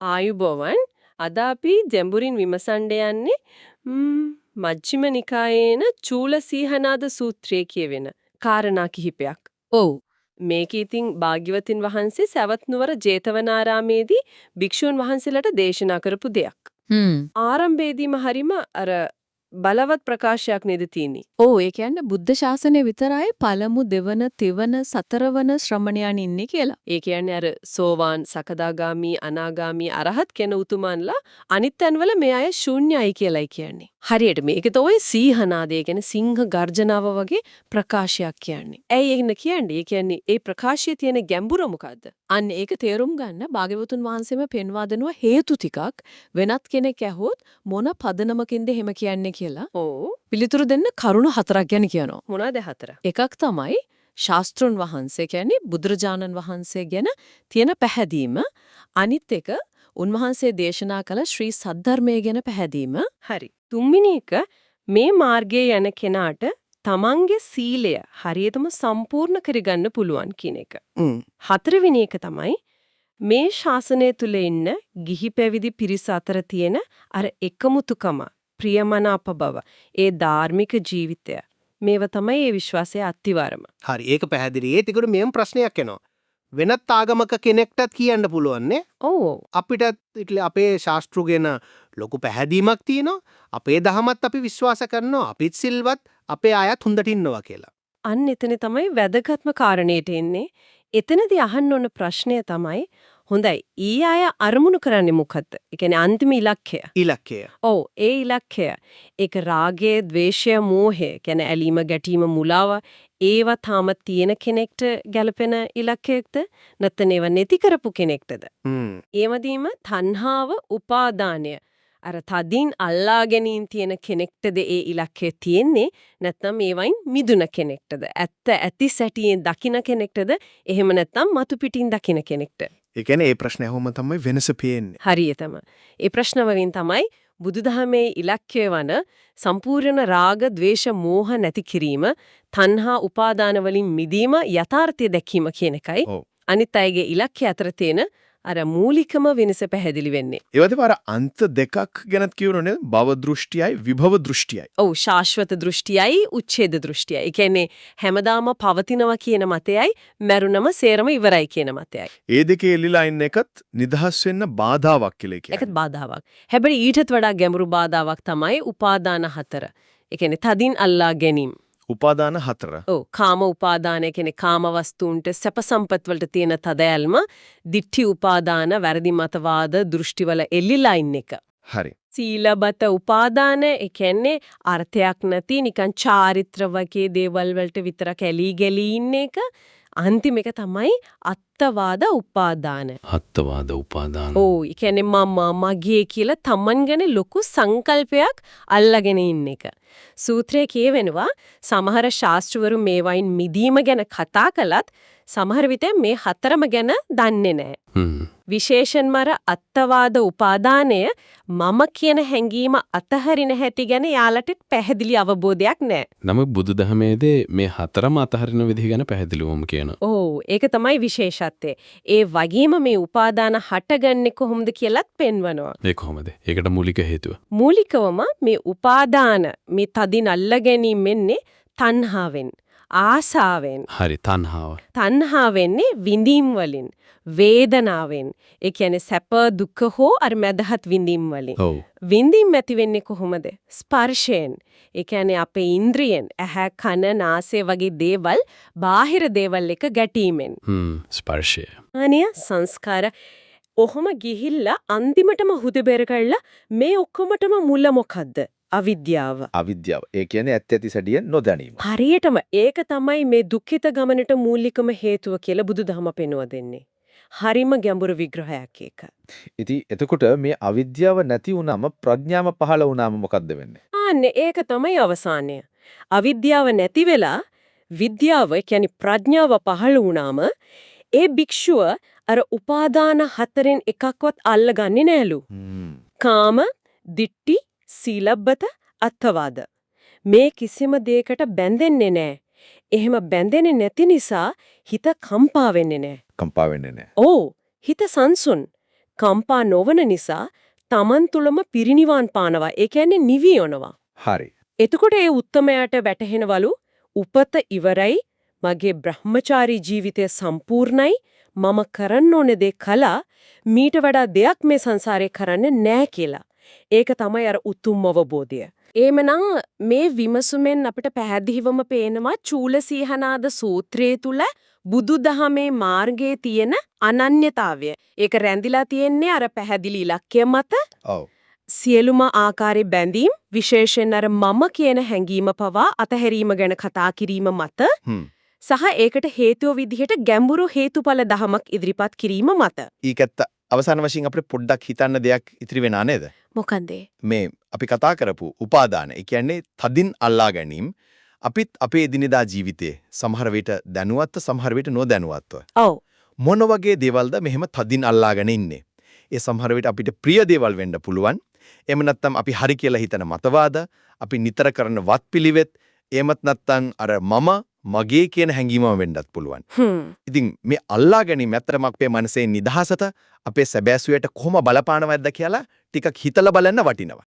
ආයුබෝවන් අද අපි ජෙම්බුරින් විමසන්න යන්නේ මජ්ක්‍ධිම නිකායේන චූල සීහනාද සූත්‍රයේ කියවෙන කාරණා කිහිපයක්. ඔව්. මේක ඉතින් භාග්‍යවතුන් වහන්සේ සවැත් නුවර ජේතවනාරාමේදී භික්ෂුන් වහන්සේලාට දේශනා කරපු දෙයක්. ආරම්භයේදීම හරීම බලවත් ප්‍රකාශයක් නේද තියෙන්නේ. ඔව් ඒ කියන්නේ බුද්ධ ශාසනය විතරයි පළමු දෙවන තෙවන සතරවන ශ්‍රමණයන් ඉන්නේ කියලා. ඒ කියන්නේ සෝවාන් සකදාගාමි අනාගාමි අරහත් කෙන උතුමන්ලා අනිත් තැන්වල මේ අය ශූන්‍යයි කියලායි කියන්නේ. හරියට මේක තමයි සීහනාදය කියන්නේ සිංහ ගර්ජනාව වගේ ප්‍රකාශයක් කියන්නේ. ඇයි එහෙම කියන්නේ? ඒ කියන්නේ ඒ ප්‍රකාශයේ තියෙන ගැඹුර මොකද්ද? අන්න ඒක තේරුම් ගන්න භාග්‍යවතුන් වහන්සේම පෙන්වා දෙනවා හේතු ටිකක් වෙනත් කෙනෙක් ඇහුවොත් මොන පදනමකින්ද එහෙම කියන්නේ කියලා. ඔව්. පිළිතුරු දෙන්න කරුණු 4ක් ගැන කියනවා. මොනවාද 4? එකක් තමයි ශාස්ත්‍රුන් වහන්සේ කියන්නේ බුදුරජාණන් වහන්සේ ගැන තියෙන පැහැදීම. අනිත් එක උන්වහන්සේ දේශනා කළ ශ්‍රී සද්ධර්මය ගැන පැහැදීම. හරි. තුන්වෙනි එක මේ මාර්ගයේ යන කෙනාට තමන්ගේ සීලය හරියටම සම්පූර්ණ කරගන්න පුළුවන් කියන එක. හතරවෙනි එක තමයි මේ ශාසනය තුල ඉන්න ගිහි පැවිදි පිරිස අතර තියෙන අර එකමුතුකම ප්‍රියමනාප බව ඒ ධාර්මික ජීවිතය මේව තමයි ඒ විශ්වාසයේ අත්තිවාරම. හරි ඒක පැහැදිලි. ඒකට මෙම් ප්‍රශ්නයක් එනවා. වෙනත් ආගමක කෙනෙක්ටත් කියන්න පුළුවන් නේ? ඔව්. අපිටත් අපේ ශාස්ත්‍රු ගැන ලොකු පැහැදීමක් තියෙනවා. අපේ දහමත් අපි විශ්වාස කරනවා. අපිත් සිල්වත් අපේ අයත් හොඳට ඉන්නවා කියලා. අන්න එතන තමයි වැදගත්ම කාරණේට එන්නේ. එතනදී අහන්න ඕන ප්‍රශ්නය තමයි හොඳයි ඊ අය අරමුණු කරන්නේ මොකද්ද? ඒ කියන්නේ අන්තිම ඉලක්කය. ඉලක්කය. ඔව් ඒ ඉලක්කය. ඒක රාගය, ද්වේෂය, මෝහය කියන්නේ ඇලීම, ගැටීම, මුලාව ඒවා තාම තියෙන කෙනෙක්ට ගැලපෙන ඉලක්කයක්ද? නැත්නම් ඒවා නැති කරපු කෙනෙක්ටද? එමදීම තණ්හාව, උපාදානය අර තදින් අල්ලා ගැනීම තියෙන කෙනෙක්ටද ඒ ඉලක්කය තියෙන්නේ? නැත්නම් ඒවයින් මිදුන කෙනෙක්ටද? ඇත්ත ඇති සැටියෙන් දකින කෙනෙක්ටද? එහෙම නැත්නම් මතු පිටින් දකින කෙනෙක්ට? ඒ කියන්නේ මේ ප්‍රශ්නේ අහුවම තමයි වෙනස පේන්නේ. හරියටම. ඒ ප්‍රශ්න වලින් තමයි බුදුදහමේ ඉලක්කය වන සම්පූර්ණ රාග, ద్వේෂ, මෝහ නැති කිරීම, තණ්හා, උපාදාන වලින් මිදීම, යථාර්ථය දැකීම කියන එකයි. අනිත් අයගේ ඉලක්කය අතර තියෙන අර මූලිකම වෙනස පැහැදිලි වෙන්නේ. ඒ වගේම අර අන්ත දෙකක් ගැනත් කියවනේ භව දෘෂ්ටියයි විභව දෘෂ්ටියයි. ඔව් ශාශ්වත දෘෂ්ටියයි උච්ඡේද දෘෂ්ටියයි. ඒ කියන්නේ හැමදාම පවතිනවා කියන මතයයි මරුණම සේරම ඉවරයි කියන මතයයි. ඒ දෙකේ එල්ලලා ඉන්න එකත් නිදහස් වෙන්න බාධාවක් කියලා කියන්නේ. ඒකත් බාධාවක්. හැබැයි ඊටත් වඩා ගැඹුරු බාධාවක් තමයි උපාදාන 4. ඒ කියන්නේ තදින් අල්ලා ගැනීම. උපාදාන 4. ඔව් කාම උපාදාන කියන්නේ කාම වස්තුන්ට සැප සම්පත් වලට තියෙන තදයල්ම, ditthi උපාදාන වැරදි මතවාද දෘෂ්ටිවල එල්ලිලා ඉන්න එක. හරි. සීලබත උපාදාන ඒ කියන්නේ අර්ථයක් නැති නිකන් චාරිත්‍ර වගේ දේවල් වලට විතරක් ඇලී ගලී ඉන්න එක. අන්තිම එක තමයි අත්වාද උපාදාන. අත්වාද උපාදාන. ඔව් ඒ කියන්නේ මම මගේ කියලා තමන් ගැන ලොකු සංකල්පයක් අල්ලගෙන ඉන්න එක. සූත්‍රයේ කියවෙනවා සමහර ශාස්ත්‍රවරු මේවයින් මිදීම ගැන කතා කළත් සමහර විට මේ හතරම ගැන දන්නේ නැහැ. විශේෂයෙන්ම අත්වාද උපාදානය මම කියන හැඟීම අතහරින හැටි ගැන යාලට පැහැදිලි අවබෝධයක් නැහැ. නමුත් බුදුදහමේදී මේ හතරම අතහරින විදිහ ගැන පැහැදිලිවම කියනවා. ඔව් ඒක තමයි විශේෂත්වය. ඒ වගේම මේ උපාදාන හටගන්නේ කොහොමද කියලාත් පෙන්වනවා. ඒ කොහොමද? ඒකට මූලික හේතුව. මූලිකවම මේ උපාදාන මේ තදින් අල්ල ගැනීම වෙන්නේ තණ්හාවෙන්. ආසාවෙන්. හරි තණ්හාව. තණ්හාව වෙන්නේ විඳීම් වලින්, වේදනාවෙන්. ඒ කියන්නේ සැප දුක හෝ අර මැදහත් විඳීම් වලින්. ඔව්. විඳීම් ඇති වෙන්නේ කොහොමද? ස්පර්ශයෙන්. ඒ කියන්නේ අපේ ඉන්ද්‍රියෙන් ඇහැ කන නාසය වගේ දේවල් බාහිර දේවල් එක ගැටීමෙන්. ස්පර්ශය. අනිය සංස්කාර ඔහොම ගිහිල්ලා අන්තිමටම හුදෙබර කළා මේ ඔක්කොමටම මුල මොකද්ද? අවිද්‍යාව. අවිද්‍යාව. ඒ කියන්නේ ඇත්ත ඇති සැටියෙන් නොදැනීම. හරියටම ඒක තමයි මේ දුක්ඛිත ගමනට මූලිකම හේතුව කියලා බුදුදහම පෙන්වා දෙන්නේ. හරිම ගැඹුරු විග්‍රහයක් ඒක. ඉතින් එතකොට මේ අවිද්‍යාව නැති වුනම ප්‍රඥාව පහළ වුනම මොකද්ද වෙන්නේ? අනේ ඒක තමයි අවසානය. අවිද්‍යාව නැති වෙලා විද්‍යාව කියන්නේ ප්‍රඥාව පහළ වුණාම ඒ භික්ෂුව අර උපාදාන 4න් එකක්වත් අල්ලගන්නේ නෑලු. කාම, ditthi, සීලබ්බත, අත්වාද. මේ කිසිම දෙයකට බැඳෙන්නේ නෑ. එහෙම බැඳෙන්නේ නැති නිසා හිත කම්පා වෙන්නේ නෑ. කම්පා වෙන්නේ නෑ. ඔව් හිත සංසුන්. කම්පා නොවන නිසා Taman තුලම පිරිනිවන් පානවා. ඒ කියන්නේ නිවි යනවා. හරි. එතකොට ඒ උත්තමයාට වැටහෙනවලු උපත ඉවරයි, මගේ බ්‍රහ්මචාරී ජීවිතය සම්පූර්ණයි, මම කරන්න ඕනේ දේ කළා, මීට වඩා දෙයක් මේ සංසාරේ කරන්න නෑ කියලා. ඒක තමයි අර උතුම් අවබෝධය. එහෙමනම් මේ විමසුමෙන් අපිට පැහැදිලිවම පේනවා චූලසීහනාද සූත්‍රයේ තුල බුදුදහමේ මාර්ගයේ තියෙන අනන්‍යතාවය. ඒක රැඳිලා තියෙන්නේ අර පැහැදිලි ඉලක්කය මත. ඔව්. සියලුම ආකාරي බැඳීම් විශේෂයෙන් අර මම කියන හැඟීම පවා අතහැරීම ගැන කතා කිරීම මත සහ ඒකට හේතුව විදිහට ගැඹුරු හේතුඵල දහමක් ඉදිරිපත් කිරීම මත. ඊකත් අවසාන වශයෙන් අපිට පොඩ්ඩක් හිතන්න දෙයක් ඉතිරි වෙනා නේද? මොකන්ද? මේ අපි කතා කරපු උපාදාන. ඒ කියන්නේ තදින් අල්ලා ගැනීම. අපිත් අපේ එදිනෙදා ජීවිතේ සමහර විට දැනුවත්ව සමහර විට නොදැනුවත්ව. ඔව්. මොන වගේ දේවල්ද මෙහෙම තදින් අල්ලාගෙන ඉන්නේ? ඒ සමහර විට අපිට ප්‍රිය දේවල් වෙන්න පුළුවන්. එහෙම නැත්නම් අපි හරි කියලා හිතන මතවාද, අපි නිතර කරන වත්පිළිවෙත්, එහෙමත් නැත්නම් අර මගේ කියන හැඟීමම වෙන්නත් පුළුවන්. ඉතින් මේ අල්ලා ගැනීම ඇත්තටම අපේ මනසේ නිදහසට අපේ සැබෑ සුවයට කොහොම බලපානවද කියලා ටිකක් හිතලා බලන්න වටිනවා.